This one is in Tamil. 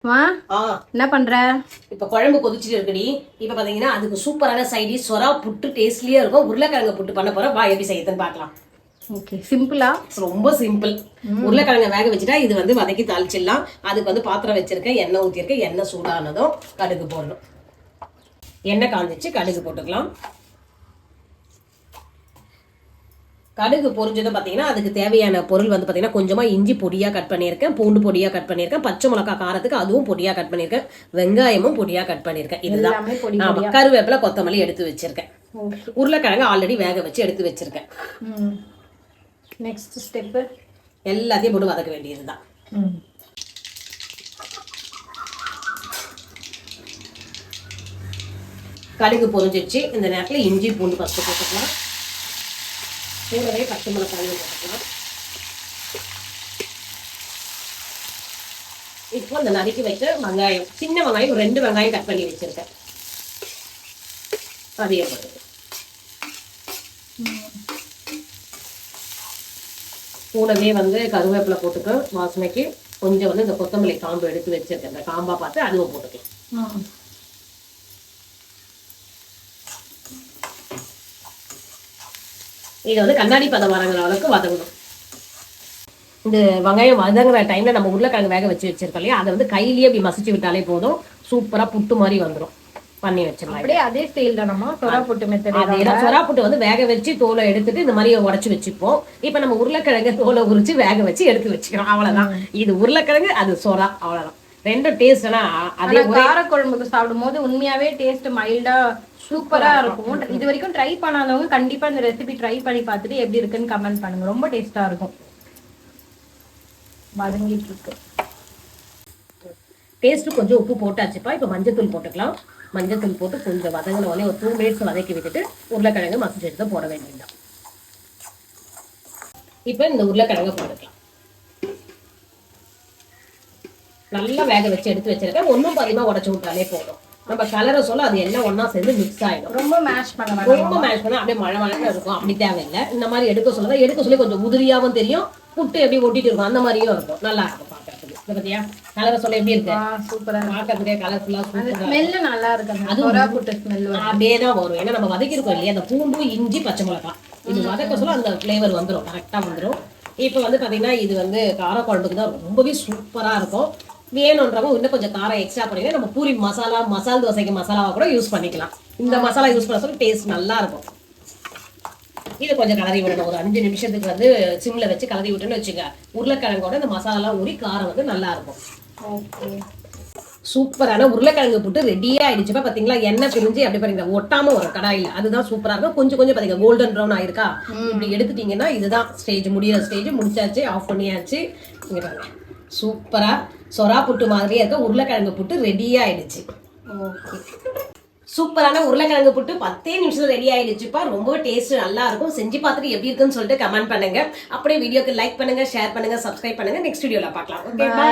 என்ன பண்ற? இப்ப குழம்பு கொதிச்சுட்டு இருக்குடி. இப்ப பாத்தீங்கன்னா அதுக்கு சூப்பரான சைடி சொரா புட்டு டேஸ்ட்லியா இருக்கும். உருளைக்கிழங்கு புட்டு பண்ண போறோம். வா எப்படி செய்யுதுன்னு பாக்கலாம். ஓகே, சிம்பிளா? ரொம்ப சிம்பிள். உருளைக்கிழங்க வேக வச்சுட்டா இது வந்து வதக்கி தாளிச்சிடலாம். அதுக்கு வந்து பாத்திரம் வச்சிருக்கேன், எண்ணெய் ஊற்றிருக்கேன். எண்ணெய் சூடானதும் கடுகு போடணும். எண்ணெய் காஞ்சிச்சு, கடுகு போட்டுக்கலாம். கடுகு பொரிஞ்சதும் பார்த்தீங்கன்னா அதுக்கு தேவையான பொருள் வந்து பார்த்தீங்கன்னா கொஞ்சமாக இஞ்சி பொடியாக கட் பண்ணியிருக்கேன், பூண்டு பொடியாக கட் பண்ணியிருக்கேன், பச்சை மிளகா காரத்துக்கு அதுவும் பொடியாக கட் பண்ணியிருக்கேன், வெங்காயமும் பொடியாக கட் பண்ணியிருக்கேன். இதுதான் கருவேப்பிலை கொத்தமல்லி எடுத்து வச்சிருக்கேன். உருளைக்கிழங்கு ஆல்ரெடி வேக வச்சு எடுத்து வச்சிருக்கேன். நெக்ஸ்ட் ஸ்டெப்பு எல்லாத்தையும் போட்டு வதக்க வேண்டியதுதான். கடுகு பொரிஞ்சிச்சு. இந்த நேரத்தில் இஞ்சி பூண்டு ஃபஸ்ட்டு போட்டுக்கலாம். கூடவே பச்சை மிளகாயும் போட்டுக்கலாம். இப்போ இந்த நறுக்கி வச்ச வெங்காயம், சின்ன வெங்காயம் 2 வெங்காயம் கட் பண்ணி வச்சிருக்கேன், அதையே போடுது. கூடவே வந்து கருவேப்பிலை போட்டுக்க வாசனைக்கு. கொஞ்சம் வந்து இந்த கொத்தமல்லி காம்பு எடுத்து வச்சிருக்கேன், இந்த காம்பா பார்த்து அதுவும் போட்டுக்கலாம். இதை வந்து கண்ணாடி பதம் வரங்கிற அளவுக்கு வதங்கணும். இந்த வெங்காயம் வதங்குற டைம்ல நம்ம உருளைக்கிழங்கு வேக வச்சு வச்சிருக்கோம் இல்லையா, அதை வந்து கையிலேயே அப்படி மசிச்சு விட்டாலே போதும், சூப்பரா புட்டு மாதிரி வந்துடும். பண்ணி வச்சிடலாம். அப்படியே அதே ஸ்டைல் தானமா சொரா புட்டு மெத்தட். அதேதான். சொரா புட்டு வந்து வேக வச்சு தோலை எடுத்துட்டு இந்த மாதிரி உடச்சு வச்சுப்போம். இப்ப நம்ம உருளைக்கிழங்கு தோலை உரிச்சு வேக வச்சு எடுத்து வச்சுக்கிறோம், அவ்வளவுதான். இது உருளைக்கிழங்கு, அது சொரா, அவ்வளவுதான். ரெண்டும் டேஸ்ட்னா அதே காரக்குழம்புக்கு சாப்பிடும் போது உண்மையாவே டேஸ்ட் மைல்டா சூப்பரா இருக்கும். இது வரைக்கும் ட்ரை பண்ணாதவங்க கண்டிப்பா இந்த ரெசிபி ட்ரை பண்ணி பார்த்துட்டு எப்படி இருக்குன்னு கமெண்ட் பண்ணுங்க. ரொம்ப டேஸ்டா இருக்கும். வதங்கிட்டு இருக்கு. டேஸ்ட் கொஞ்சம் உப்பு போட்டாச்சுப்பா. இப்ப மஞ்சத்தூள் போட்டுக்கலாம். மஞ்சத்தூள் போட்டு கொஞ்சம் வதங்கின உடனே ஒரு 2 மினிட்ஸ் வதக்கி விட்டுட்டு உருளைக்கிழங்கு மசிச்சு எடுத்து போட வேண்டியதுதான். இப்ப இந்த உருளைக்கிழங்கு போட்டுக்கலாம். நல்லா வேக வச்சு எடுத்து வச்சிருக்கேன். ஒன்னும் பாதிமா உடச்சு விட்டாலே போதும். நம்ம கலரை சொல்ல அது எல்லாம் ஒன்னா சேர்ந்து மிக்ஸ் ஆயிடும். ரொம்ப மேஷ் பண்ண அப்படியே மழை இருக்கும், அப்படி தேவையில்லை. இந்த மாதிரி எடுக்க சொல்லி கொஞ்சம் உதிரியாவும் தெரியும், புட்டு எப்படி ஒட்டிட்டு இருக்கும் அந்த மாதிரியும் இருக்கும். நல்லா இருக்கும் பாக்கிறதுக்கு. இதை பத்தியா கலரை சொல்ல எப்படி இருக்கு? சூப்பரா பாக்கிறதுக்கே கலர்ஃபுல்லா ஸ்மெல் நல்லா இருக்கு. அப்படியே தான் வரும். ஏன்னா நம்ம வதக்கிருக்கோம் இல்லையா, அந்த பூண்டு இஞ்சி பச்சை மிளகாய் இது வதக்க சொல்ல அந்த ஃபிளேவர் வந்துடும், கரெக்டா வந்துடும். இப்போ வந்து பாத்தீங்கன்னா இது வந்து காரக்குழம்புக்கு தான் ரொம்பவே சூப்பரா இருக்கும். வேணுன்றவங்க இன்னும் கொஞ்சம் காரம் எக்ஸ்ட்ரா பண்ணிங்கன்னா நம்ம பூரி மசாலா, மசால் தோசைக்கு மசாலாவை கூட யூஸ் பண்ணிக்கலாம். இந்த மசாலா யூஸ் பண்ண சொல்ல டேஸ்ட் நல்லா இருக்கும். இது கொஞ்சம் கலரி விடணும். ஒரு 5 நிமிஷத்துக்கு வந்து சிம்ல வச்சு கலரி விட்டுன்னு வச்சுக்க, உருளைக்கிழங்கோட இந்த மசாலா ஊறி காரம் வந்து நல்லா இருக்கும். சூப்பரான உருளைக்கிழங்கு போட்டு ரெடியா ஆயிடுச்சுப்பா. பாத்தீங்களா, எண்ணெய் பிரிஞ்சு அப்படி பாருங்க ஒட்டாம ஒரு கடாயில, அதுதான் சூப்பரா இருக்கும். கொஞ்சம் கொஞ்சம் பாத்தீங்க கோல்டன் ப்ரௌன் ஆயிருக்கா. இப்படி எடுத்துட்டீங்கன்னா இதுதான் ஸ்டேஜ், முடியிற ஸ்டேஜ். முடிச்சாச்சு, ஆஃப் பண்ணியாச்சு. இங்க பாருங்க, சூப்பரா சொரா புட்டு மாதிரியே இருக்க உருளைக்கிழங்கு புட்டு ரெடியா ஆயிடுச்சு. சூப்பரான உருளைக்கிழங்கு புட்டு 10 நிமிஷம் ரெடி ஆயிடுச்சுப்பா. ரொம்ப டேஸ்ட் நல்லா இருக்கும். செஞ்சு பார்த்துட்டு எப்படி இருக்குன்னு சொல்லிட்டு கமெண்ட் பண்ணுங்க. அப்படியே வீடியோக்கு லைக் பண்ணுங்க, ஷேர் பண்ணுங்க, சப்ஸ்கிரைப் பண்ணுங்க. நெக்ஸ்ட் வீடியோல பார்க்கலாம். Okay, by.